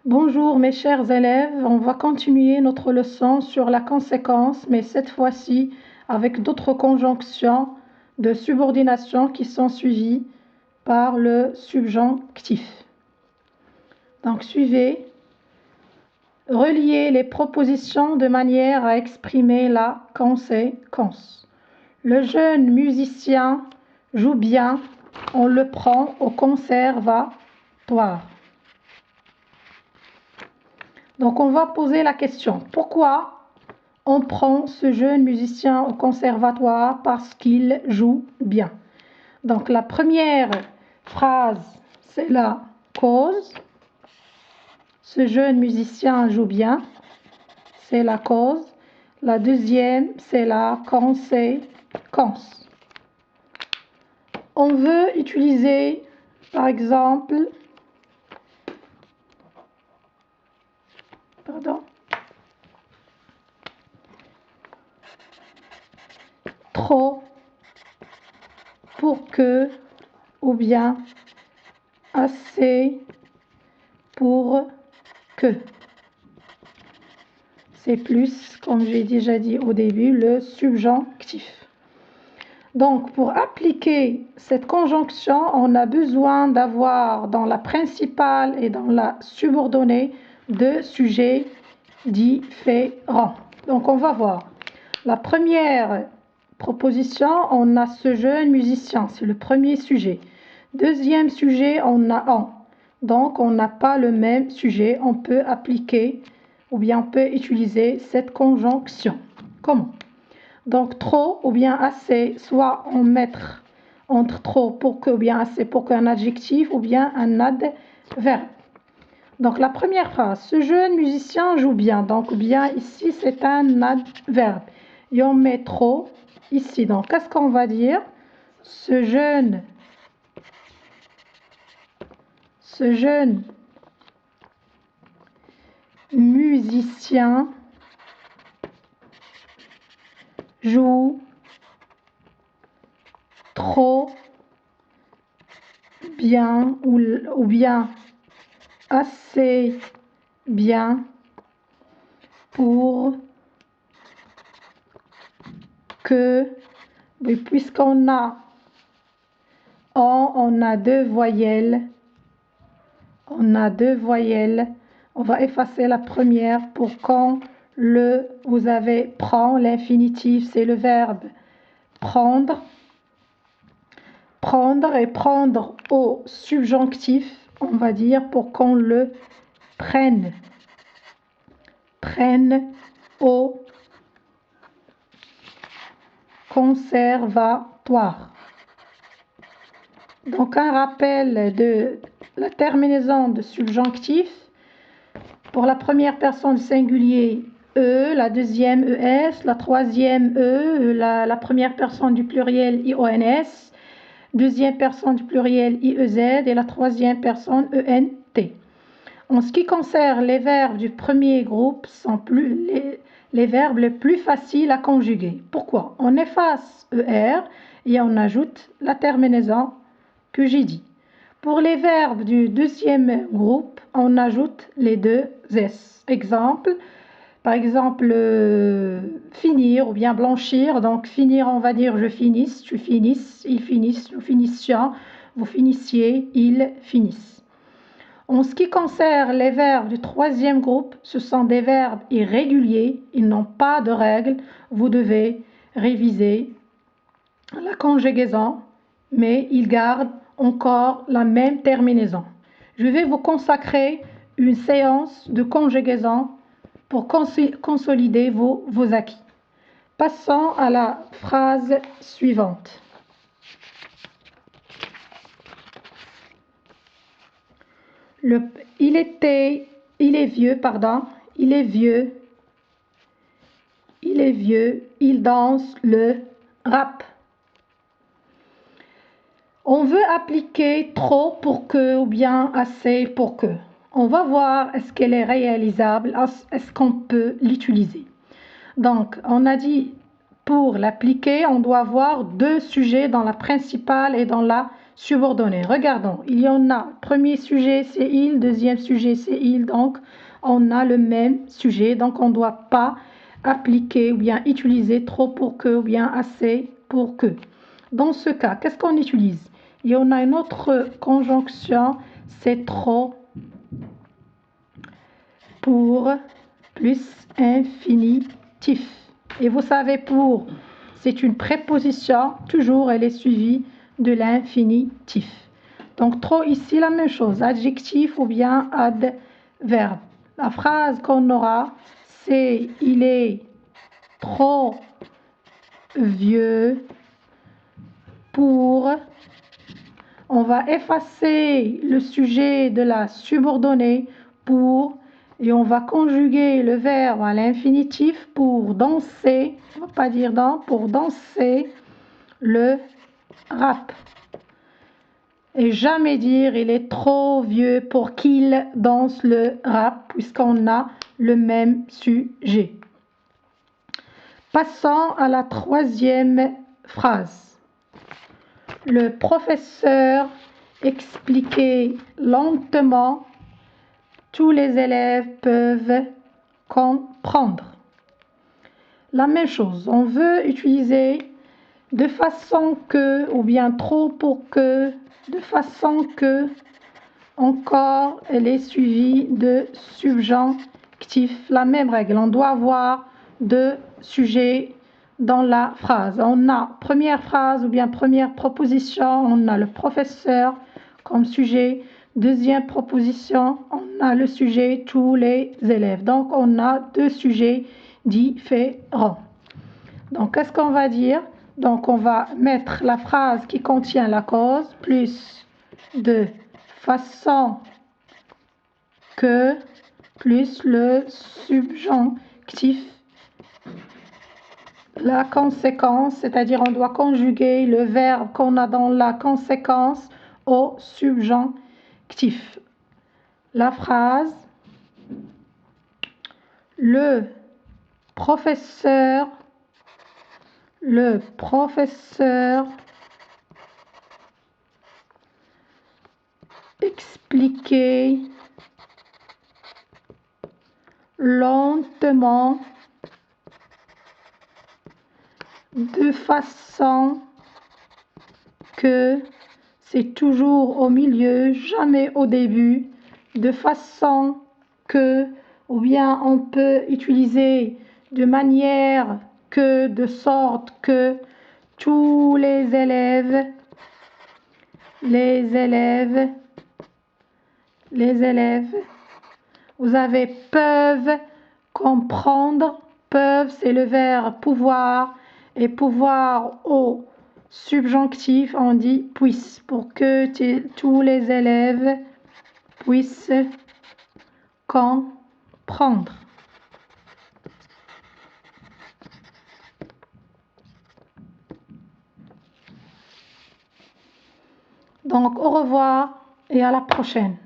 Bonjour mes chers élèves, on va continuer notre leçon sur la conséquence, mais cette fois-ci avec d'autres conjonctions de subordination qui sont suivies par le subjonctif. Donc suivez, reliez les propositions de manière à exprimer la conséquence. Le jeune musicien joue bien, on le prend au conservatoire. Donc on va poser la question, pourquoi on prend ce jeune musicien au conservatoire? Parce qu'il joue bien. Donc la première phrase, c'est la cause. Ce jeune musicien joue bien, c'est la cause. La deuxième, c'est la conséquence. On veut utiliser, par exemple, trop pour que ou bien assez pour que. C'est plus, comme j'ai déjà dit au début, le subjonctif. Donc, pour appliquer cette conjonction, on a besoin d'avoir dans la principale et dans la subordonnée deux sujets différents. Donc, on va voir. La première proposition, on a ce jeune musicien, c'est le premier sujet. Deuxième sujet, on a en. Donc, on n'a pas le même sujet. On peut appliquer ou bien on peut utiliser cette conjonction. Comment? Donc, trop ou bien assez, soit on mettre entre trop pour que ou bien assez pour qu'un adjectif ou bien un adverbe. Donc, la première phrase, ce jeune musicien joue bien. Donc, bien ici, c'est un adverbe. Et on met trop ici. Donc, qu'est-ce qu'on va dire? Ce jeune musicien joue trop bien ou bien assez bien pour que, puisqu'on a on a deux voyelles, on va effacer la première pour quand vous avez prend, l'infinitif, c'est le verbe prendre. Prendre et prendre au subjonctif, on va dire, pour qu'on le prenne. Prenne au conservatoire. Donc un rappel de la terminaison de subjonctif. Pour la première personne singulier, E, la deuxième ES, la troisième E, la première personne du pluriel IONS, deuxième personne du pluriel IEZ et la troisième personne ENT. En ce qui concerne les verbes du premier groupe, sont les verbes les plus faciles à conjuguer. Pourquoi? On efface ER et on ajoute la terminaison que j'ai dit. Pour les verbes du deuxième groupe, on ajoute les deux S. Exemple, par exemple, finir ou bien blanchir. Donc, finir, on va dire je finisse, tu finisses, ils finissent, nous finissions, vous finissiez, ils finissent. En ce qui concerne les verbes du troisième groupe, ce sont des verbes irréguliers, ils n'ont pas de règles. Vous devez réviser la conjugaison, mais ils gardent encore la même terminaison. Je vais vous consacrer une séance de conjugaison pour consolider vos acquis. Passons à la phrase suivante. Il est vieux, il danse le rap. On veut appliquer trop pour que ou bien assez pour que. On va voir est-ce qu'elle est réalisable, est-ce qu'on peut l'utiliser. Donc, on a dit pour l'appliquer, on doit avoir deux sujets dans la principale et dans la subordonnée. Regardons, il y en a, premier sujet c'est il, deuxième sujet c'est il, donc on a le même sujet, donc on ne doit pas appliquer ou bien utiliser trop pour que ou bien assez pour que. Dans ce cas, qu'est-ce qu'on utilise? Il y en a une autre conjonction, c'est trop pour plus infinitif. Et vous savez, pour, c'est une préposition, toujours elle est suivie de l'infinitif. Donc trop ici, la même chose, adjectif ou bien adverbe. La phrase qu'on aura, c'est il est trop vieux pour. On va effacer le sujet de la subordonnée pour et on va conjuguer le verbe à l'infinitif pour danser, on va pas dire dans, pour danser le rap. Et jamais dire il est trop vieux pour qu'il danse le rap puisqu'on a le même sujet. Passons à la troisième phrase. Le professeur expliquait lentement. Tous les élèves peuvent comprendre. La même chose, on veut utiliser de façon que ou bien trop pour que, de façon que, encore elle est suivie de subjonctif. La même règle, on doit avoir deux sujets dans la phrase. On a première phrase ou bien première proposition, on a le professeur comme sujet. Deuxième proposition, on a le sujet tous les élèves. Donc on a deux sujets différents. Donc qu'est-ce qu'on va dire? Donc on va mettre la phrase qui contient la cause plus de façon que plus le subjonctif. La conséquence, c'est-à-dire on doit conjuguer le verbe qu'on a dans la conséquence au subjonctif. La phrase, le professeur expliquait lentement de façon que, c'est toujours au milieu, jamais au début, de façon que, ou bien on peut utiliser de manière que, de sorte que, tous les élèves vous avez peuvent comprendre. Peuvent, c'est le verbe pouvoir. Et pouvoir au subjonctif, on dit puisse. Pour que tous les élèves puissent comprendre. Donc, au revoir et à la prochaine.